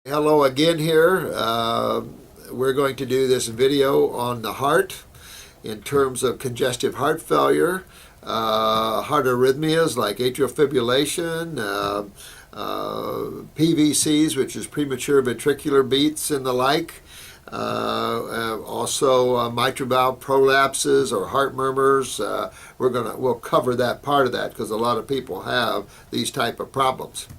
Hello again here. We're going to do this video on the heart in terms of congestive heart failure, heart arrhythmias like atrial fibrillation, PVCs, which is premature ventricular beats and the like. Also mitral valve prolapses or heart murmurs. We'll cover that part of that because a lot of people have these type of problems.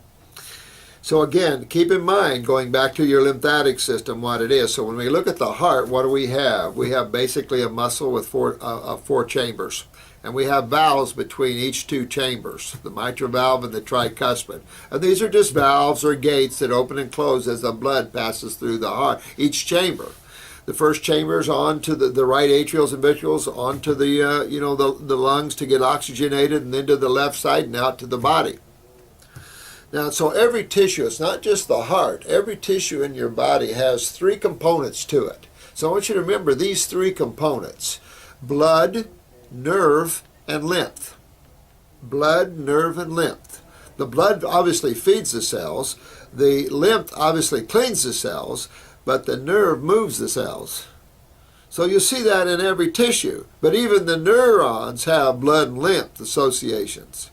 So again, keep in mind, going back to your lymphatic system, what it is. So when we look at the heart, what do we have? We have basically a muscle with four chambers. And we have valves between each two chambers, the mitral valve and the tricuspid. And these are just valves or gates that open and close as the blood passes through the heart, each chamber. The first chamber is on to the right atrials and ventricles, onto the lungs to get oxygenated, and then to the left side and out to the body. Now, so every tissue, it's not just the heart, every tissue in your body has three components to it. So I want you to remember these three components: blood, nerve, and lymph. Blood, nerve, and lymph. The blood obviously feeds the cells, the lymph obviously cleans the cells, but the nerve moves the cells. So you see that in every tissue, but even the neurons have blood and lymph associations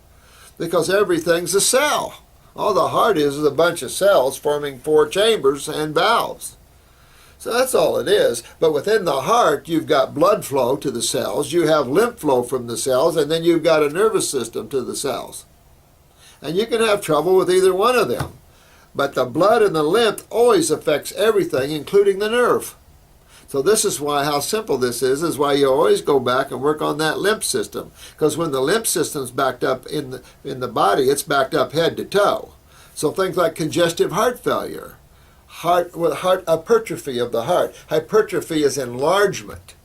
because everything's a cell. All the heart is a bunch of cells forming four chambers and valves. So that's all it is. But within the heart, you've got blood flow to the cells, you have lymph flow from the cells, and then you've got a nervous system to the cells. And you can have trouble with either one of them. But the blood and the lymph always affects everything, including the nerve. So this is why, how simple this is why you always go back and work on that lymph system. Because when the lymph system's backed up in the body, it's backed up head to toe. So things like congestive heart failure, hypertrophy of the heart. Hypertrophy is enlargement.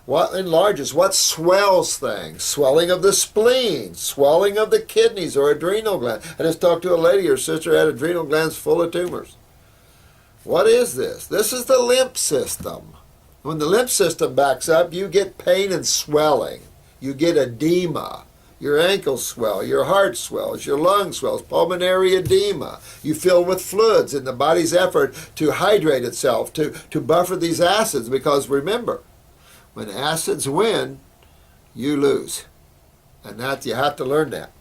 What enlarges? What swells things? Swelling of the spleen, swelling of the kidneys or adrenal glands. I just talked to a lady, her sister had adrenal glands full of tumors. What is this? This is the lymph system. When the lymph system backs up, you get pain and swelling. You get edema. Your ankles swell, your heart swells, your lungs swells, pulmonary edema. You fill with fluids in the body's effort to hydrate itself, to buffer these acids, because remember, when acids win, you lose. And that you have to learn that.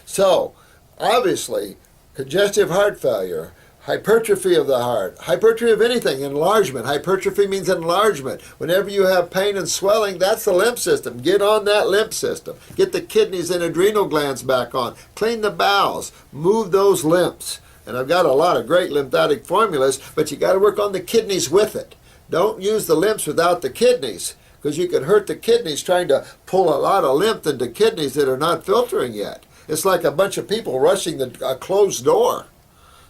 So, obviously, congestive heart failure, hypertrophy of the heart, hypertrophy of anything, enlargement. Hypertrophy means enlargement. Whenever you have pain and swelling, that's the lymph system. Get on that lymph system. Get the kidneys and adrenal glands back on. Clean the bowels. Move those lymphs. And I've got a lot of great lymphatic formulas, but you got to work on the kidneys with it. Don't use the lymphs without the kidneys, because you can hurt the kidneys trying to pull a lot of lymph into kidneys that are not filtering yet. It's like a bunch of people rushing a closed door.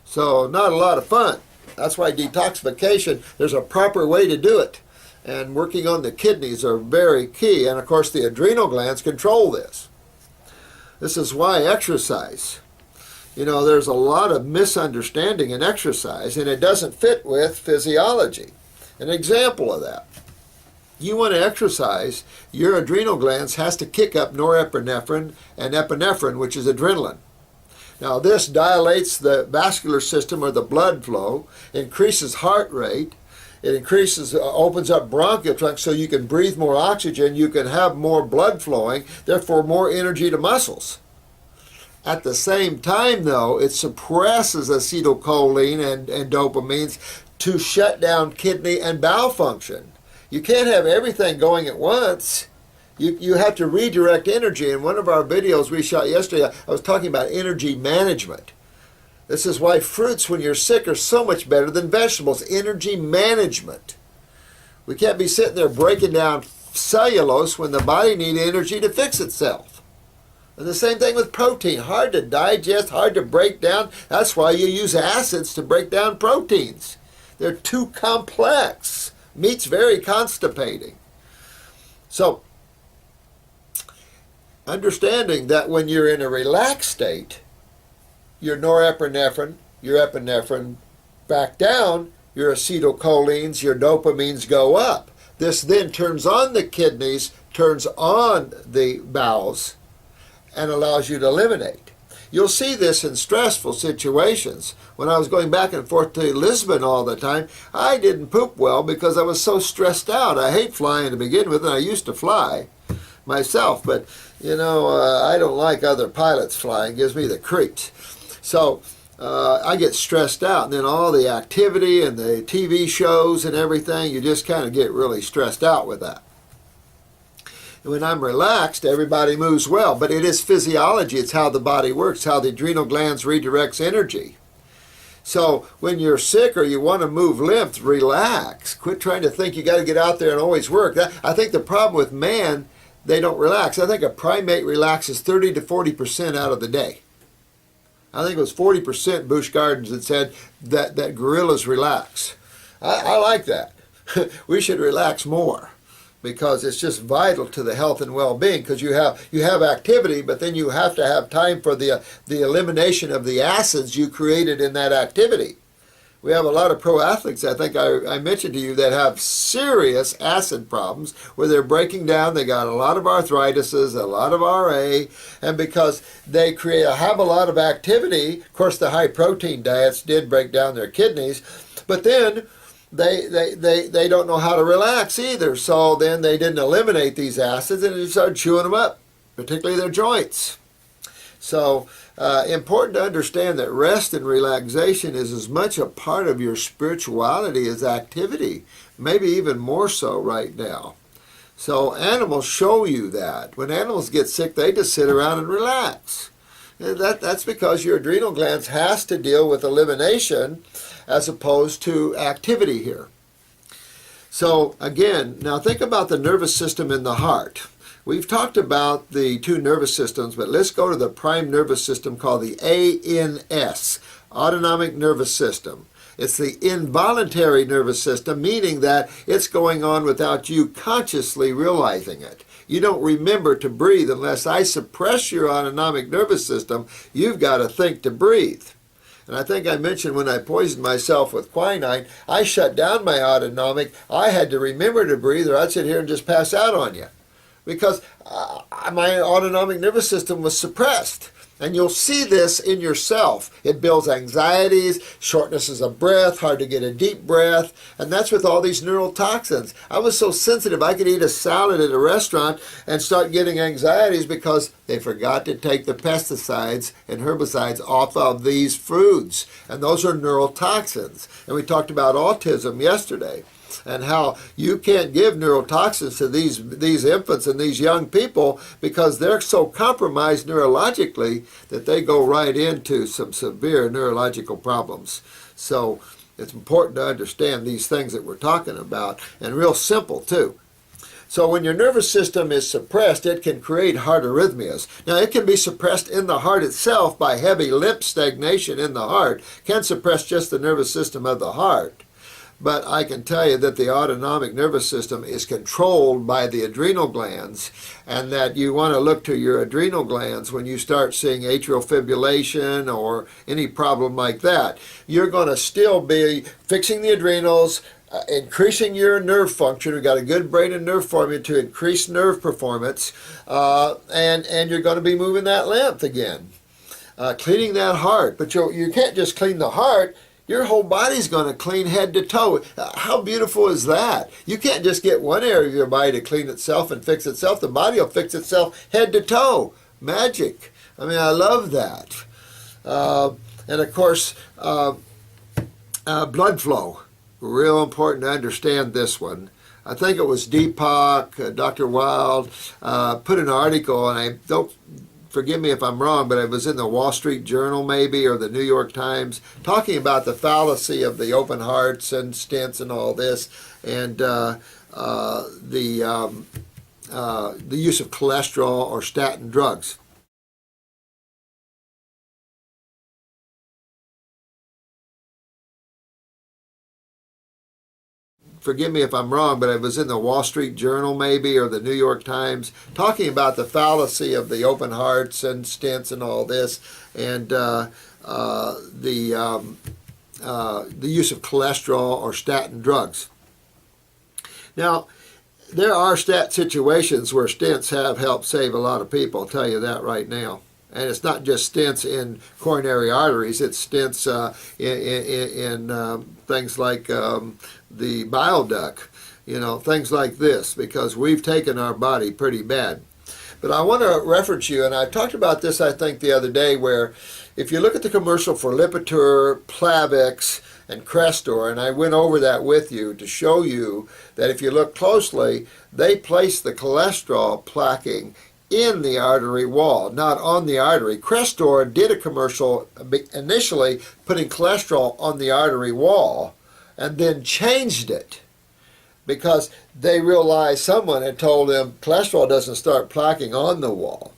So not a lot of fun. That's why detoxification, there's a proper way to do it. And working on the kidneys are very key. And of course the adrenal glands control this. This is why exercise. There's a lot of misunderstanding in exercise, and it doesn't fit with physiology. An example of that. You want to exercise, your adrenal glands has to kick up norepinephrine and epinephrine, which is adrenaline. Now this dilates the vascular system or the blood flow, increases heart rate, it opens up bronchial tracts so you can breathe more oxygen, you can have more blood flowing, therefore more energy to muscles. At the same time though, it suppresses acetylcholine and dopamines to shut down kidney and bowel function. You can't have everything going at once. You have to redirect energy. In one of our videos we shot yesterday, I was talking about energy management. This is why fruits, when you're sick, are so much better than vegetables. Energy management. We can't be sitting there breaking down cellulose when the body needs energy to fix itself. And the same thing with protein. Hard to digest, hard to break down. That's why you use acids to break down proteins. They're too complex. Meat's very constipating. So, understanding that when you're in a relaxed state, your norepinephrine, your epinephrine back down, your acetylcholines, your dopamines go up. This then turns on the kidneys, turns on the bowels, and allows you to eliminate. you'll see this in stressful situations. When I was going back and forth to Lisbon all the time, I didn't poop well because I was so stressed out. I hate flying to begin with, and I used to fly myself, but I don't like other pilots flying. It gives me the creeps. So I get stressed out, and then all the activity and the TV shows and everything, you just kind of get really stressed out with that. And when I'm relaxed, everybody moves well, but it is physiology. It's how the body works, how the adrenal glands redirects energy. So when you're sick or you want to move lymph, relax. Quit trying to think you got to get out there and always work. I think the problem with man, they don't relax. I think a primate relaxes 30 to 40% out of the day. I think it was 40% Busch Gardens that said that gorillas relax. I like that. We should relax more because it's just vital to the health and well-being, because you have activity, but then you have to have time for the elimination of the acids you created in that activity. We have a lot of pro athletes, I think I mentioned to you, that have serious acid problems where they're breaking down. They got a lot of arthritises, a lot of RA, and because they have a lot of activity, of course the high protein diets did break down their kidneys, but then they don't know how to relax either. So then they didn't eliminate these acids and they started chewing them up, particularly their joints. So important to understand that rest and relaxation is as much a part of your spirituality as activity, maybe even more so right now. So animals show you that. When animals get sick, they just sit around and relax. And that's because your adrenal glands has to deal with elimination as opposed to activity here. So again, now think about the nervous system in the heart. We've talked about the two nervous systems, but let's go to the prime nervous system called the ANS, autonomic nervous system. It's the involuntary nervous system, meaning that it's going on without you consciously realizing it. You don't remember to breathe unless I suppress your autonomic nervous system. You've got to think to breathe. And I think I mentioned when I poisoned myself with quinine, I shut down my autonomic. I had to remember to breathe or I'd sit here and just pass out on you, because my autonomic nervous system was suppressed. And you'll see this in yourself. It builds anxieties, shortnesses of breath, hard to get a deep breath, and that's with all these neurotoxins. I was so sensitive I could eat a salad at a restaurant and start getting anxieties because they forgot to take the pesticides and herbicides off of these foods. And those are neurotoxins. And we talked about autism yesterday, and how you can't give neurotoxins to these infants and these young people because they're so compromised neurologically that they go right into some severe neurological problems. So it's important to understand these things that we're talking about, and real simple too. So when your nervous system is suppressed, it can create heart arrhythmias. Now it can be suppressed in the heart itself by heavy lymph stagnation in the heart, can suppress just the nervous system of the heart. But I can tell you that the autonomic nervous system is controlled by the adrenal glands, and that you want to look to your adrenal glands when you start seeing atrial fibrillation or any problem like that. You're going to still be fixing the adrenals, increasing your nerve function. We've got a good brain and nerve formula to increase nerve performance, and you're going to be moving that lymph again, cleaning that heart. But you can't just clean the heart. Your whole body's going to clean head to toe. How beautiful is that? You can't just get one area of your body to clean itself and fix itself. The body will fix itself head to toe. Magic. I mean, I love that. And of course, blood flow. Real important to understand this one. I think it was Deepak, Dr. Wild, put an article, and I don't, forgive me if I'm wrong, but it was in the Wall Street Journal maybe, or the New York Times, talking about the fallacy of the open hearts and stents and all this, and the use of cholesterol or statin drugs. Forgive me if I'm wrong, but it was in the Wall Street Journal maybe, or the New York Times, talking about the fallacy of the open hearts and stents and all this, and the use of cholesterol or statin drugs. Now, there are situations where stents have helped save a lot of people, I'll tell you that right now. And it's not just stents in coronary arteries, it's stents in things like the bile duct, things like this, because we've taken our body pretty bad. But I want to reference you, and I talked about this, I think, the other day, where if you look at the commercial for Lipitor, Plavix, and Crestor, and I went over that with you to show you that if you look closely, they place the cholesterol plaquing in the artery wall, not on the artery. Crestor did a commercial initially putting cholesterol on the artery wall and then changed it because they realized someone had told them cholesterol doesn't start plaquing on the wall.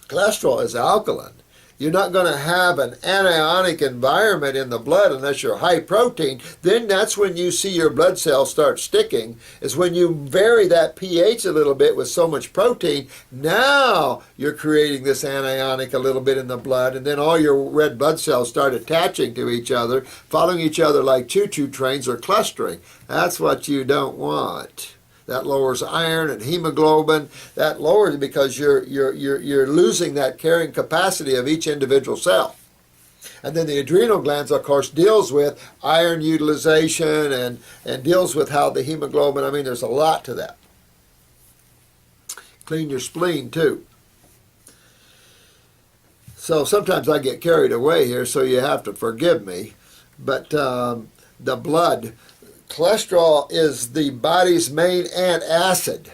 Cholesterol is alkaline. You're not going to have an anionic environment in the blood unless you're high protein. Then that's when you see your blood cells start sticking, is when you vary that pH a little bit with so much protein. Now you're creating this anionic a little bit in the blood, and then all your red blood cells start attaching to each other, following each other like choo-choo trains or clustering. That's what you don't want. That lowers iron and hemoglobin. That lowers because you're losing that carrying capacity of each individual cell. And then the adrenal glands, of course, deals with iron utilization and deals with how the hemoglobin, there's a lot to that. Clean your spleen, too. So sometimes I get carried away here, so you have to forgive me. But the blood... Cholesterol is the body's main antacid.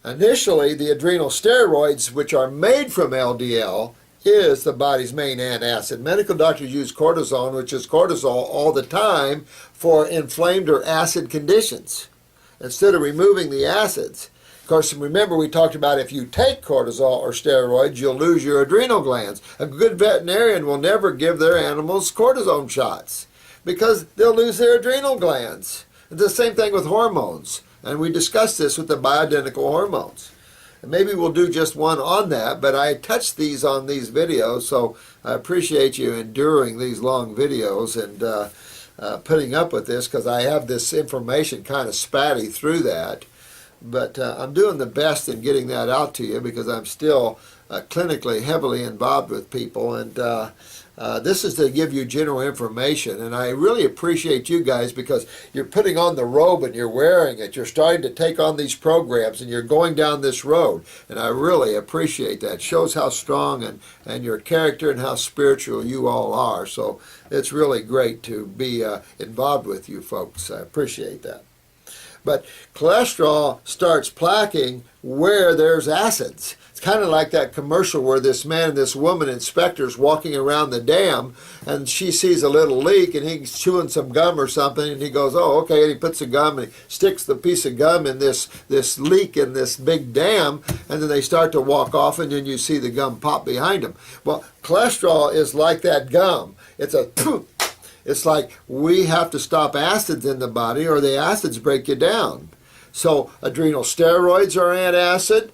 Initially, the adrenal steroids, which are made from LDL, is the body's main antacid. Medical doctors use cortisone, which is cortisol, all the time for inflamed or acid conditions, instead of removing the acids. Of course, remember we talked about if you take cortisol or steroids, you'll lose your adrenal glands. A good veterinarian will never give their animals cortisone shots, because they'll lose their adrenal glands. It's the same thing with hormones. And we discussed this with the bioidentical hormones. And maybe we'll do just one on that, but I touched these on these videos, so I appreciate you enduring these long videos and putting up with this, because I have this information kind of spatty through that. But I'm doing the best in getting that out to you, because I'm still clinically heavily involved with people, and this is to give you general information. And I really appreciate you guys, because you're putting on the robe and you're wearing it. You're starting to take on these programs and you're going down this road, and I really appreciate that. It shows how strong and your character and how spiritual you all are. So it's really great to be involved with you folks. I appreciate that. But cholesterol starts plaquing where there's acids. It's kind of like that commercial where this man and this woman inspector's walking around the dam, and she sees a little leak, and he's chewing some gum or something, and he goes, oh, okay, and he puts the gum, and he sticks the piece of gum in this leak in this big dam, and then they start to walk off, and then you see the gum pop behind them. Well, cholesterol is like that gum. It's like we have to stop acids in the body, or the acids break you down. So adrenal steroids are antacid.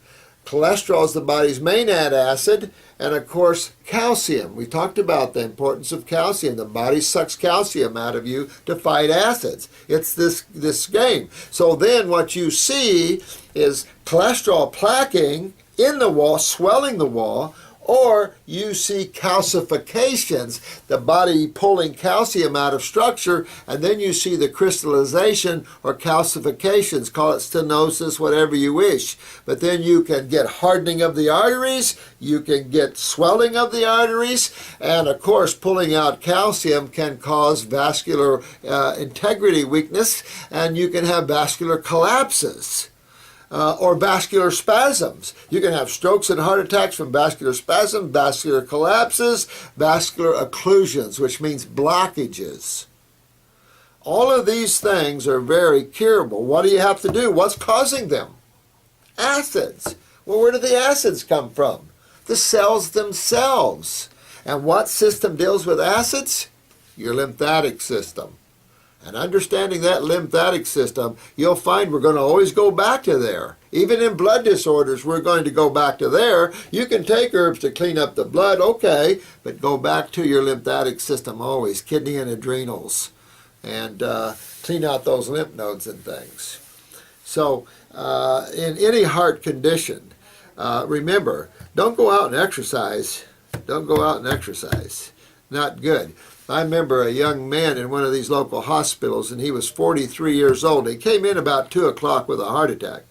Cholesterol is the body's main antacid, and of course calcium. We talked about the importance of calcium. The body sucks calcium out of you to fight acids. It's this game. So then what you see is cholesterol plaquing in the wall, swelling the wall, or you see calcifications, the body pulling calcium out of structure, and then you see the crystallization or calcifications, call it stenosis, whatever you wish. But then you can get hardening of the arteries, you can get swelling of the arteries, and of course pulling out calcium can cause vascular integrity weakness, and you can have vascular collapses. Or vascular spasms. You can have strokes and heart attacks from vascular spasms, vascular collapses, vascular occlusions, which means blockages. All of these things are very curable. What do you have to do? What's causing them? Acids. Well, where do the acids come from? The cells themselves. And what system deals with acids? Your lymphatic system. And understanding that lymphatic system, you'll find we're going to always go back to there. Even in blood disorders, we're going to go back to there. You can take herbs to clean up the blood, okay, but go back to your lymphatic system always, kidney and adrenals, and clean out those lymph nodes and things. So in any heart condition, remember, don't go out and exercise Don't go out and exercise. Not good. I remember a young man in one of these local hospitals, and he was 43 years old. He came in about 2 o'clock with a heart attack.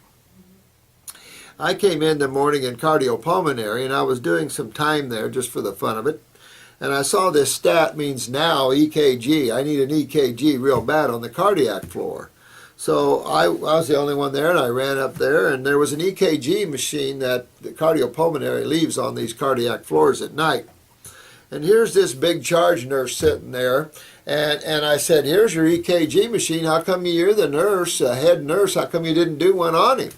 I came in the morning in cardiopulmonary, and I was doing some time there just for the fun of it. And I saw this stat means now, EKG. I need an EKG real bad on the cardiac floor. So I was the only one there, and I ran up there, and there was an EKG machine that the cardiopulmonary leaves on these cardiac floors at night. And here's this big charge nurse sitting there, and I said, here's your EKG machine. How come you're the nurse, head nurse, how come you didn't do one on him?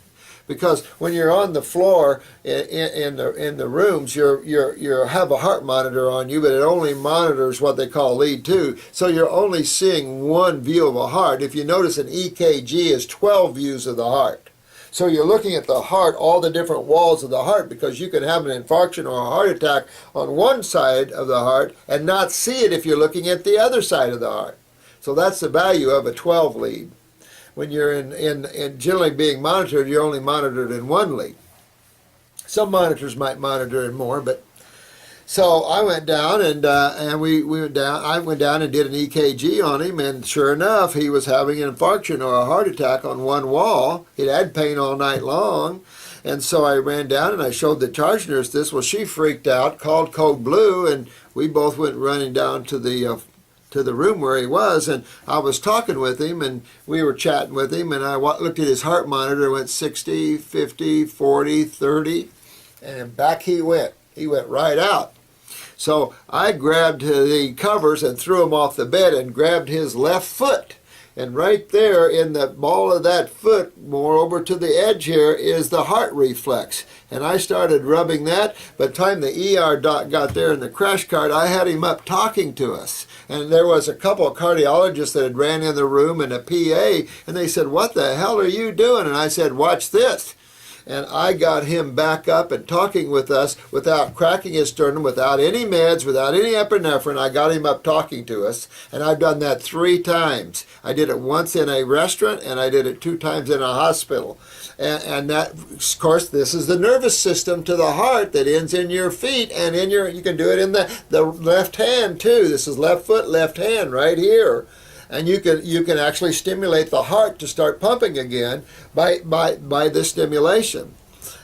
Because when you're on the floor in the rooms, you have a heart monitor on you, but it only monitors what they call lead 2. So you're only seeing one view of a heart. If you notice, an EKG is 12 views of the heart. So you're looking at the heart, all the different walls of the heart, because you can have an infarction or a heart attack on one side of the heart and not see it if you're looking at the other side of the heart. So that's the value of a 12 lead. When you're in generally being monitored, you're only monitored in one lead. Some monitors might monitor in more, but so I went down and we went down. I went down and did an EKG on him, and sure enough, he was having an infarction or a heart attack on one wall. He'd had pain all night long, and so I ran down and I showed the charge nurse this. Well, she freaked out, called Code Blue, and we both went running down to the room where he was, and I was talking with him, and we were chatting with him, and I looked at his heart monitor, went 60, 50, 40, 30, and back he went. He went right out. So I grabbed the covers and threw him off the bed and grabbed his left foot. And right there in the ball of that foot, more over to the edge here, is the heart reflex. And I started rubbing that. By the time the ER doc got there in the crash cart, I had him up talking to us. And there was a couple of cardiologists that had ran in the room and a PA, and they said, "What the hell are you doing?" And I said, "Watch this." And I got him back up and talking with us without cracking his sternum, without any meds, without any epinephrine. I got him up talking to us, and I've done that 3 times. I did it once in a restaurant, and I did it 2 times in a hospital. And that, of course, this is the nervous system to the heart that ends in your feet, and you can do it in the left hand too. This is left foot, left hand right here. And you can actually stimulate the heart to start pumping again by this stimulation.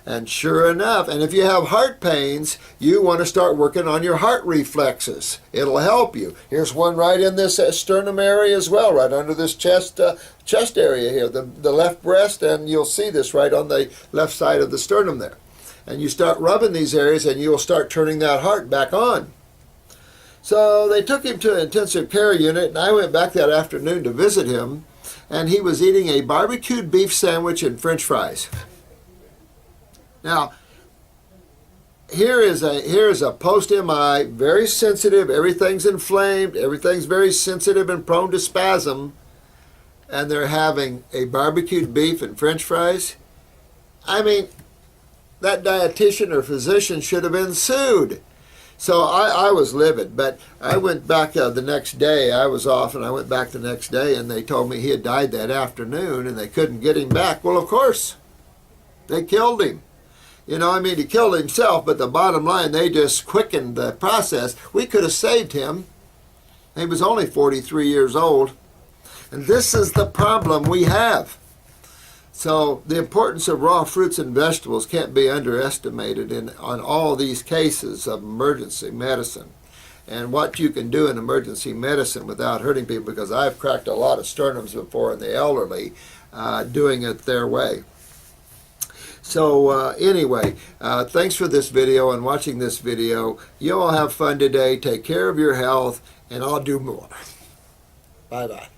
And sure enough, and if you have heart pains, you want to start working on your heart reflexes. It'll help you. Here's one right in this sternum area as well, right under this chest area here, the left breast, and you'll see this right on the left side of the sternum there. And you start rubbing these areas, and you'll start turning that heart back on. So they took him to an intensive care unit, and I went back that afternoon to visit him, and he was eating a barbecued beef sandwich and French fries. Now, here is a post-MI, very sensitive, everything's inflamed, everything's very sensitive and prone to spasm, and they're having a barbecued beef and French fries. I mean, that dietitian or physician should have been sued. So I was livid, but I went back the next day. I was off, and I went back the next day, and they told me he had died that afternoon, and they couldn't get him back. Well, of course, they killed him. You know, I mean, he killed himself, but the bottom line, they just quickened the process. We could have saved him. He was only 43 years old. And this is the problem we have. So the importance of raw fruits and vegetables can't be underestimated on all these cases of emergency medicine. And what you can do in emergency medicine without hurting people, because I've cracked a lot of sternums before in the elderly doing it their way. So anyway, thanks for this video and watching this video. You all have fun today. Take care of your health, and I'll do more. Bye-bye.